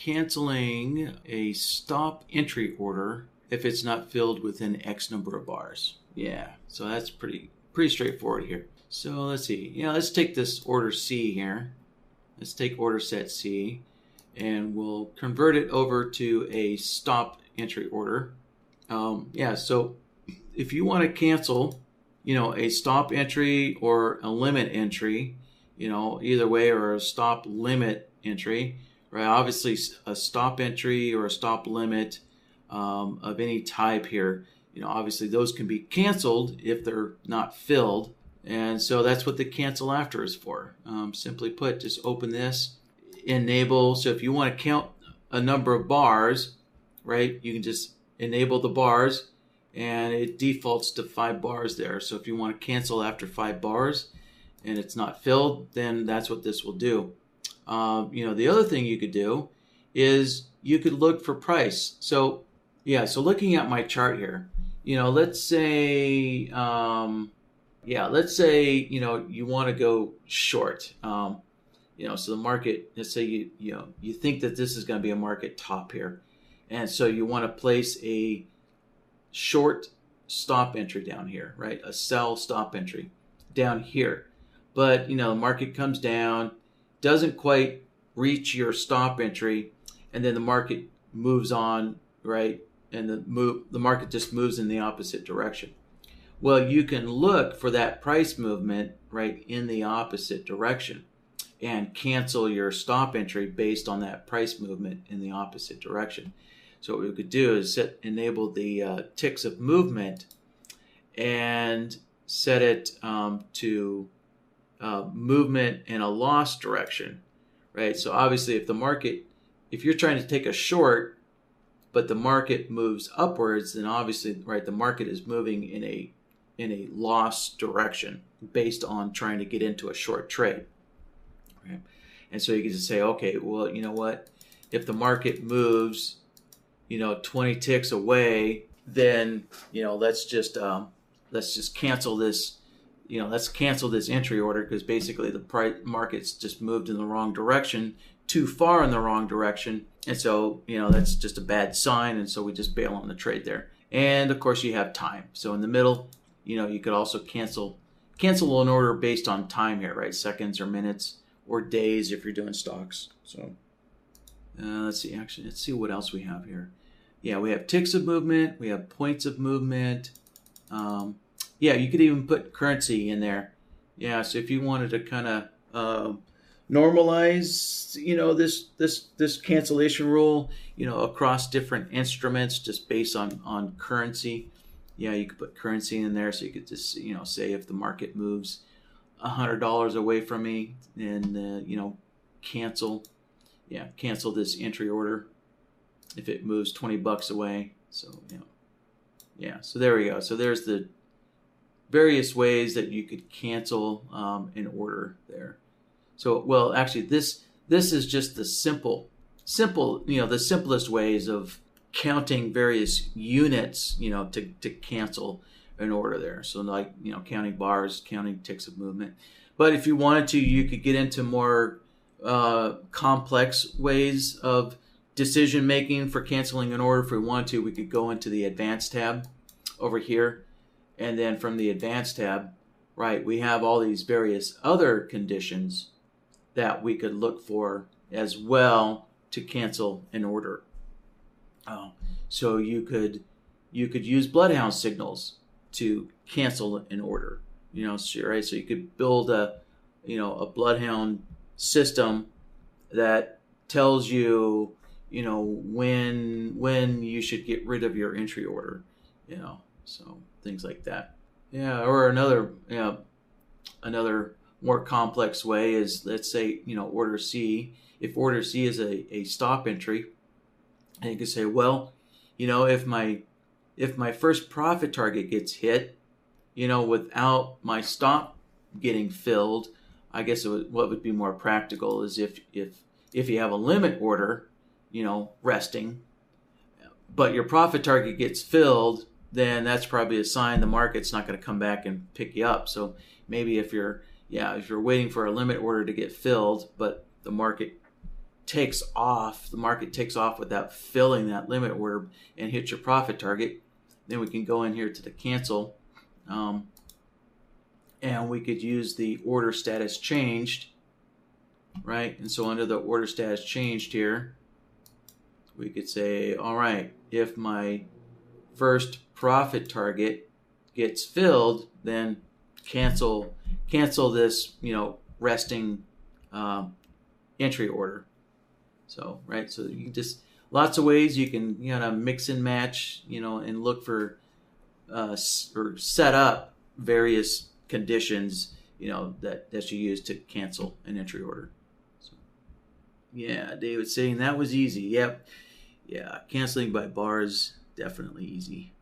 canceling a stop entry order if it's not filled within X number of bars. Yeah, so that's pretty straightforward here. So let's see. Yeah, let's take this order C here. Let's take order set C, and we'll convert it over to a stop entry order. Yeah, so if you want to cancel, a stop entry or a limit entry, either way, or a stop limit entry, right? Obviously, a stop entry or a stop limit of any type here, obviously those can be canceled if they're not filled. And so that's what the cancel after is for. Simply put, just open this, enable. So if you want to count a number of bars, right, you can just enable the bars, and it defaults to 5 bars there. So if you want to cancel after 5 bars and it's not filled, then that's what this will do. The other thing you could do is you could look for price. So yeah, so looking at my chart here, let's say, let's say, you want to go short. So the market, let's say you think that this is going to be a market top here. And so you want to place a short stop entry down here, right? A sell stop entry down here. But, the market comes down, doesn't quite reach your stop entry, and then the market moves on, right? And the market just moves in the opposite direction. Well, you can look for that price movement, right, in the opposite direction and cancel your stop entry based on that price movement in the opposite direction. So what we could do is enable the ticks of movement and set it to movement in a loss direction, right? So obviously if you're trying to take a short, but the market moves upwards, then obviously, right, the market is moving in a loss direction based on trying to get into a short trade, right? And so you can just say, okay, well, you know what? If the market moves 20 ticks away, then let's just cancel this. Let's cancel this entry order, because basically the market's just moved in the wrong direction, too far in the wrong direction, and so that's just a bad sign, and so we just bail on the trade there. And of course you have time. So in the middle, you could also cancel an order based on time here, right? Seconds or minutes or days if you're doing stocks. So let's see what else we have here. Yeah, we have ticks of movement. We have points of movement. Yeah, you could even put currency in there. Yeah, so if you wanted to kind of normalize, this cancellation rule, across different instruments, just based on currency. Yeah, you could put currency in there, so you could just, say if the market moves $100 away from me, then cancel this entry order if it moves $20 away. So yeah, so there we go. So there's the various ways that you could cancel an order there. So, well, actually, this is just the simple, the simplest ways of counting various units, to cancel an order there. So like, counting bars, counting ticks of movement. But if you wanted to, you could get into more complex ways of decision making for canceling an order. If we wanted to, we could go into the Advanced tab over here. And then from the Advanced tab, right, we have all these various other conditions that we could look for as well to cancel an order. So you could use bloodhound signals to cancel an order. Right? So you could build a bloodhound system that tells you, when you should get rid of your entry order. So things like that. Yeah, or another more complex way is, let's say, order C. If order C is a stop entry, and you can say, well, if my first profit target gets hit, without my stop getting filled, I guess what would be more practical is if you have a limit order, resting, but your profit target gets filled, then that's probably a sign the market's not going to come back and pick you up. So maybe if you're waiting for a limit order to get filled, but the market takes off, the market takes off without filling that limit order and hits your profit target, then we can go in here to the cancel, and we could use the order status changed, right? And so under the order status changed here, we could say, all right, if my first profit target gets filled, then cancel this, resting entry order. So, right, so you just, lots of ways you can mix and match, and look for or set up various conditions, that you use to cancel an entry order. So, yeah, David's saying that was easy. Yep. Yeah, canceling by bars, definitely easy.